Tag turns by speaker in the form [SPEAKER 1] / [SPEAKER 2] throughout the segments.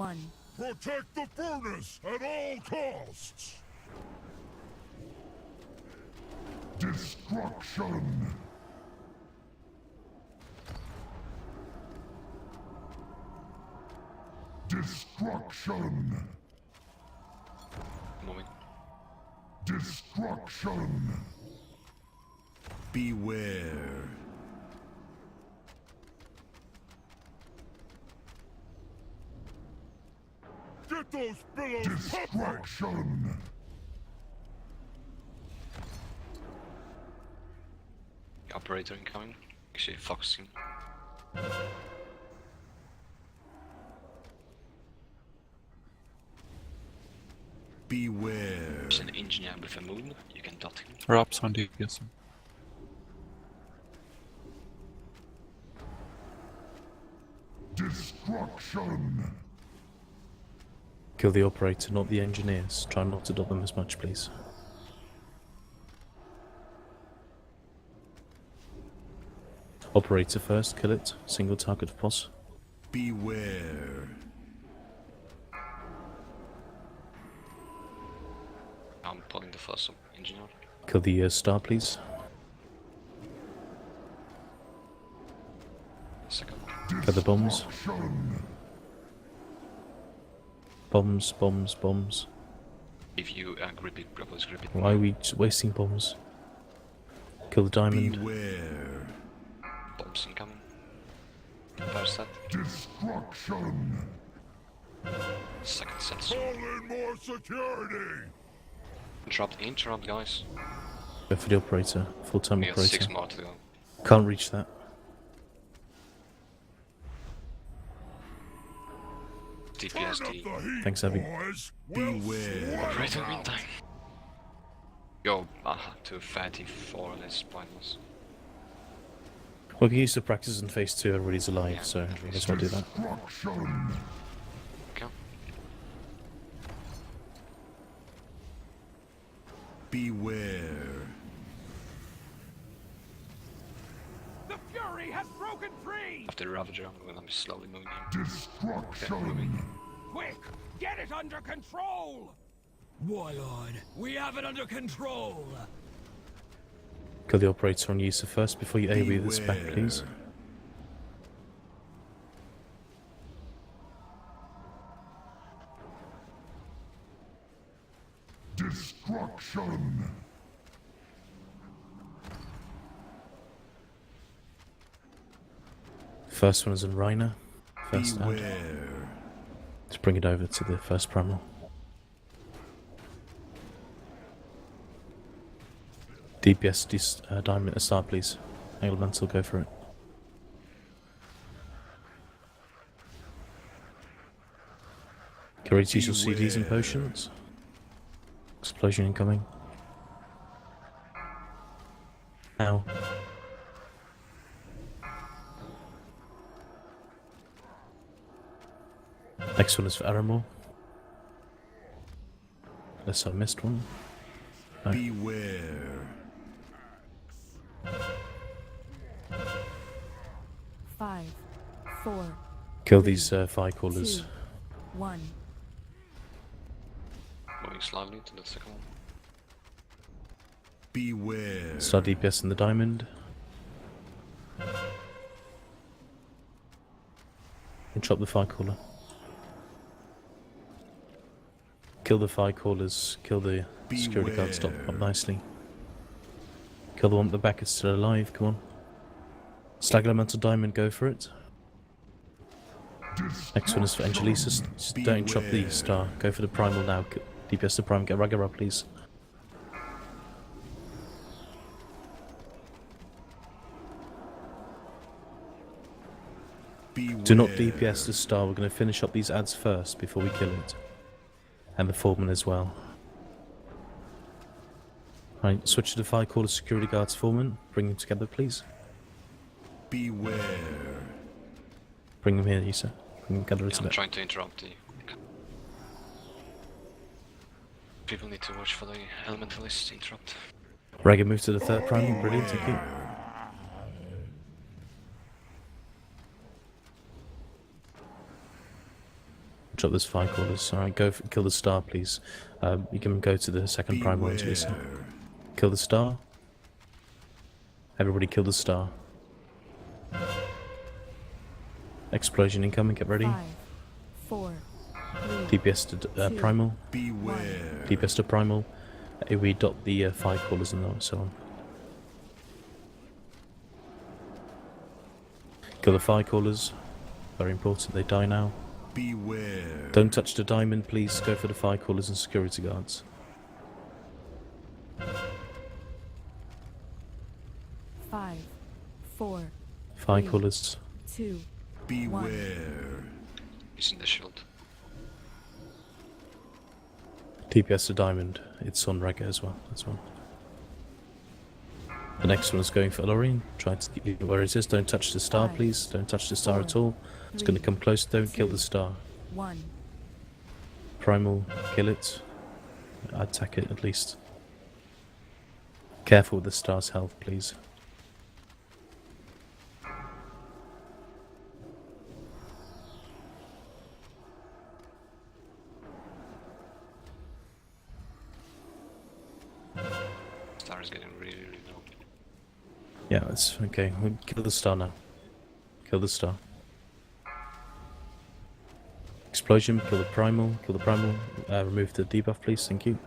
[SPEAKER 1] 1.
[SPEAKER 2] Protect the furnace at all costs! Destruction! Destruction!
[SPEAKER 3] Moving.
[SPEAKER 2] Destruction!
[SPEAKER 4] Beware.
[SPEAKER 2] Get those billows Destruction!
[SPEAKER 3] Operator incoming. Actually focusing.
[SPEAKER 4] Beware.
[SPEAKER 3] There's an engineer with a moon. You can dot him.
[SPEAKER 5] Rob's on DPS.
[SPEAKER 2] Destruction!
[SPEAKER 6] Kill the operator, not the engineers. Try not to dot them as much, please. Operator first, kill it. Single target if possible.
[SPEAKER 4] Beware.
[SPEAKER 3] I'm pulling the first engineer.
[SPEAKER 6] Kill the star, please.
[SPEAKER 3] Second.
[SPEAKER 6] Kill the bombs.
[SPEAKER 2] Destruction!
[SPEAKER 6] Bombs, bombs, bombs.
[SPEAKER 3] If you grip it, propose grip it.
[SPEAKER 6] Why are we wasting bombs? Kill the diamond.
[SPEAKER 4] Beware.
[SPEAKER 3] Bombs incoming. First set.
[SPEAKER 2] Destruction!
[SPEAKER 3] Second set.
[SPEAKER 2] Call in more security!
[SPEAKER 3] Interrupt guys.
[SPEAKER 6] Go for the operator. Full-time
[SPEAKER 3] We have
[SPEAKER 6] operator.
[SPEAKER 3] 6 more to go.
[SPEAKER 6] Can't reach that.
[SPEAKER 2] Turn up
[SPEAKER 3] DPSD.
[SPEAKER 2] the heat,
[SPEAKER 6] Thanks, Abby.
[SPEAKER 2] boys. We'll
[SPEAKER 4] Beware.
[SPEAKER 2] sweat 'em
[SPEAKER 3] Operator
[SPEAKER 2] out.
[SPEAKER 3] meantime. Go to 34, that's pointless.
[SPEAKER 6] We can use the practice in phase 2, everybody's alive,
[SPEAKER 3] Yeah,
[SPEAKER 6] so
[SPEAKER 3] at
[SPEAKER 6] let's
[SPEAKER 3] least.
[SPEAKER 6] not do that.
[SPEAKER 2] Destruction!
[SPEAKER 3] Okay.
[SPEAKER 4] Beware.
[SPEAKER 7] The Fury has broken free!
[SPEAKER 3] After the Ravager, I'm gonna be slowly moving him.
[SPEAKER 2] Destruction!
[SPEAKER 7] Quick, get it under control! Warlord, we have it under control!
[SPEAKER 6] Kill the operator on user first before you AoE this back,
[SPEAKER 4] Beware.
[SPEAKER 6] please.
[SPEAKER 2] Destruction!
[SPEAKER 6] First one is in Reiner. First ad.
[SPEAKER 4] Beware.
[SPEAKER 6] Let's bring it over to the first primal. DPS, diamond, start please. Elemental, go for it. Can we use your CDs and potions? Explosion incoming. Ow. Next one is for Aramor. Unless I missed one. No.
[SPEAKER 4] Beware.
[SPEAKER 1] 5, 4,
[SPEAKER 6] Kill these fire callers.
[SPEAKER 1] 2, 1.
[SPEAKER 3] Moving slowly to the second one.
[SPEAKER 4] Beware.
[SPEAKER 6] Start DPS in the diamond. And chop the fire caller. Kill the fire callers. Kill the security guard. Stop up nicely. Kill the one at the back. It's still alive. Come on. Slag Elemental Diamond. Go for it. Next one is for Angelisa. Just don't chop the star. Go for the primal now. DPS the prime. Get Ragara, please.
[SPEAKER 4] Beware.
[SPEAKER 6] Do not DPS the star. We're going to finish up these ads first before we kill it. And the foreman as well. Right, switch to the fire caller security guards foreman. Bring them together, please.
[SPEAKER 4] Beware.
[SPEAKER 6] Bring them here, Issa. Bring them together a
[SPEAKER 3] Yeah, I'm
[SPEAKER 6] bit.
[SPEAKER 3] trying to interrupt the... People need to watch for the elementalist interrupt.
[SPEAKER 6] Raga, move to the third primal. Brilliant, thank you. Drop those fire callers. Alright, go for, kill the star, please. You can go to the second primal once you see. Kill the star. Everybody kill the star. Explosion incoming, get ready.
[SPEAKER 1] 5, 4, 3,
[SPEAKER 6] DPS to primal.
[SPEAKER 4] Beware.
[SPEAKER 6] DPS to primal. We dot the fire callers and so on. Kill the fire callers. Very important, they die now.
[SPEAKER 4] Beware.
[SPEAKER 6] Don't touch the diamond, please. Go for the fire callers and security guards.
[SPEAKER 1] 5, 4,
[SPEAKER 6] Fire
[SPEAKER 1] 3,
[SPEAKER 6] callers.
[SPEAKER 1] 2,
[SPEAKER 4] Beware.
[SPEAKER 3] Using the shield.
[SPEAKER 6] DPS to diamond. It's on Rega as well. That's one. The next one is going for Lorraine. Try to get where it is. Don't touch the star,
[SPEAKER 1] 5,
[SPEAKER 6] please. Don't touch the star
[SPEAKER 1] 4,
[SPEAKER 6] at all. It's going to
[SPEAKER 1] 3,
[SPEAKER 6] come close. Don't kill
[SPEAKER 1] 2,
[SPEAKER 6] the star.
[SPEAKER 1] 1.
[SPEAKER 6] Primal, kill it. Attack it at least. Careful with the star's health, please.
[SPEAKER 3] Star is getting really, really low.
[SPEAKER 6] Yeah, that's okay. We'll kill the star now. Kill the star. Explosion, kill the primal, kill the primal. Remove the debuff, please, thank you.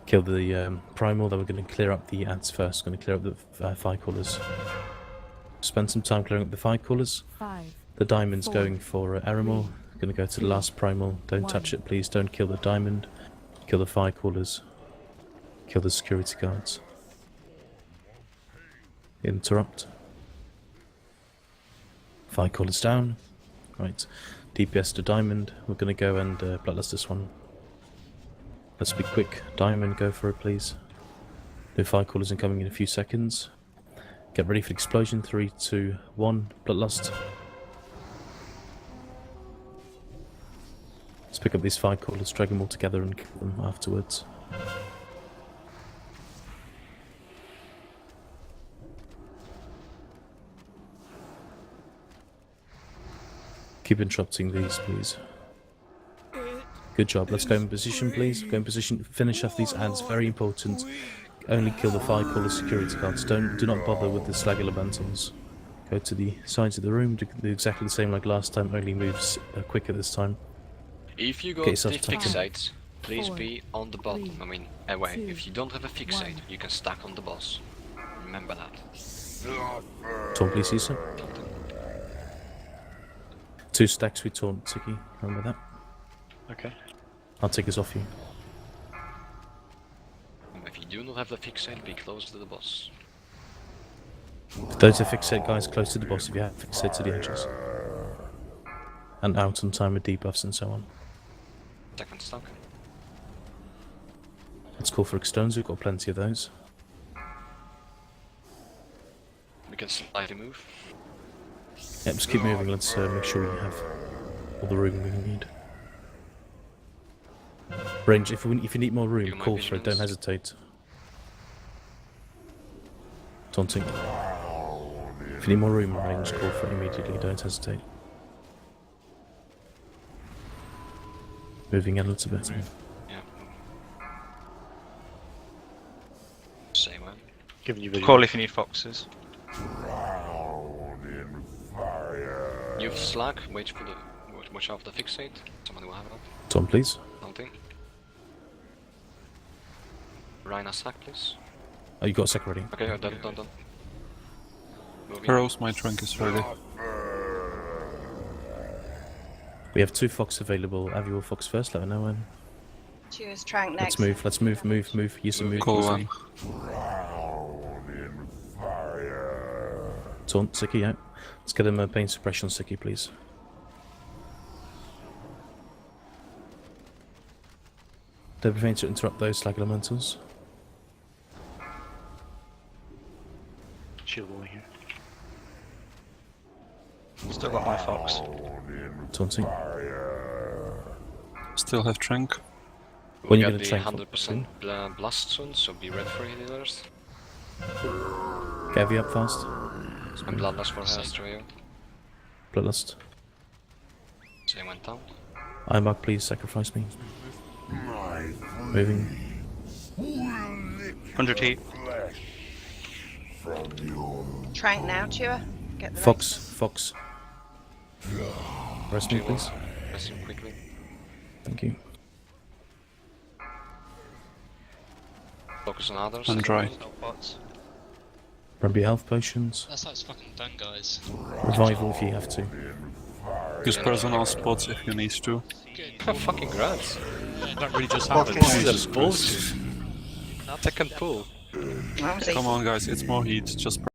[SPEAKER 6] Kill the primal, then we're going to clear up the ants first. Going to clear up the fire callers. Spend some time clearing up the fire callers.
[SPEAKER 1] 5,
[SPEAKER 6] The diamond's
[SPEAKER 1] 4,
[SPEAKER 6] going for Aramor. Going to go to the last primal. Don't touch it, please. Don't kill the diamond. Kill the fire callers. Kill the security guards. Interrupt. Fire callers down. Right. DPS to diamond. We're going to go and bloodlust this one. Let's be quick. Diamond, go for it, please. No fire callers incoming in a few seconds. Get ready for the explosion. 3, 2, 1. Bloodlust. Let's pick up these fire callers, drag them all together and kill them afterwards. Keep interrupting these, please. Good job. Let's go in position, please. Go in position. Finish off these ads. Very important. Only kill the fire caller security guards. Do not bother with the slag elementals. Go to the sides of the room. Do exactly the same like last time. Only moves quicker this time.
[SPEAKER 3] If you
[SPEAKER 6] Get
[SPEAKER 3] got
[SPEAKER 6] yourself
[SPEAKER 3] the
[SPEAKER 6] tucked in.
[SPEAKER 3] fixate, please
[SPEAKER 1] 4,
[SPEAKER 3] be on the bottom.
[SPEAKER 1] 3,
[SPEAKER 3] I mean, away.
[SPEAKER 1] 2,
[SPEAKER 3] If you don't have a fixate,
[SPEAKER 1] 1.
[SPEAKER 3] you can stack on the boss. Remember that.
[SPEAKER 6] Taunt, please, Caesar. 2 stacks with taunt, Tiki. Remember that.
[SPEAKER 3] Okay.
[SPEAKER 6] I'll take this off you.
[SPEAKER 3] If you do not have the fixate, be close to the boss.
[SPEAKER 6] Those are fixate guys close to the boss if you have fixate to the edges. And out on time with debuffs and so on.
[SPEAKER 3] Second stack.
[SPEAKER 6] Let's call for extones, we've got plenty of those.
[SPEAKER 3] We can slightly move.
[SPEAKER 6] Yeah, just keep moving, let's make sure we have all the room we need. Range, if you need more room,
[SPEAKER 3] Do my
[SPEAKER 6] call for it, don't
[SPEAKER 3] vigilance.
[SPEAKER 6] hesitate. Taunting. If you need more room, range, call for it immediately, don't hesitate. Moving in a little bit.
[SPEAKER 3] Yeah. Same one.
[SPEAKER 5] Giving you
[SPEAKER 8] Call if you need foxes.
[SPEAKER 3] You have slack, wait for the watch out for the fixate. Someone will have it.
[SPEAKER 6] Taunt, please.
[SPEAKER 3] Something. Rhina slack, please.
[SPEAKER 6] Oh, you got a sec ready.
[SPEAKER 3] Okay, done. Moving.
[SPEAKER 8] Pearls, my trunk is ready.
[SPEAKER 6] We have 2 fox available. Have your fox first, let me know when.
[SPEAKER 9] Choose trank next.
[SPEAKER 6] Let's move. Use some move.
[SPEAKER 8] Call
[SPEAKER 6] use
[SPEAKER 8] one.
[SPEAKER 6] Taunt, Siki, yeah. Let's get him a pain suppression, Siki, please. Don't be faint to interrupt those slag elementals.
[SPEAKER 5] shield wall here.
[SPEAKER 8] Still got my fox.
[SPEAKER 6] Taunting.
[SPEAKER 8] Still have trank.
[SPEAKER 6] When
[SPEAKER 3] We
[SPEAKER 6] you're
[SPEAKER 3] got
[SPEAKER 6] gonna
[SPEAKER 3] the
[SPEAKER 6] trank
[SPEAKER 3] 100% blast soon, so be ready for healers.
[SPEAKER 6] Gavi up fast.
[SPEAKER 3] And bloodlust for Astro.
[SPEAKER 6] Bloodlust.
[SPEAKER 3] They went down.
[SPEAKER 6] I'm back, please sacrifice me. Moving.
[SPEAKER 8] 100 heat.
[SPEAKER 9] Trank now, Chewer. Get the
[SPEAKER 6] Fox,
[SPEAKER 9] races.
[SPEAKER 6] Fox. Rest me, please.
[SPEAKER 3] Press him quickly.
[SPEAKER 6] Thank you.
[SPEAKER 3] Focus on others.
[SPEAKER 8] And dry.
[SPEAKER 6] Grab your health potions.
[SPEAKER 5] That's how it's fucking done, guys.
[SPEAKER 6] Revival if you have to.
[SPEAKER 8] Use personal spots if you need to.
[SPEAKER 3] Fucking grabs.
[SPEAKER 5] That really just happened.
[SPEAKER 3] This is bullshit. Second pull.
[SPEAKER 9] That was easy.
[SPEAKER 8] Come on guys, it's more heat, just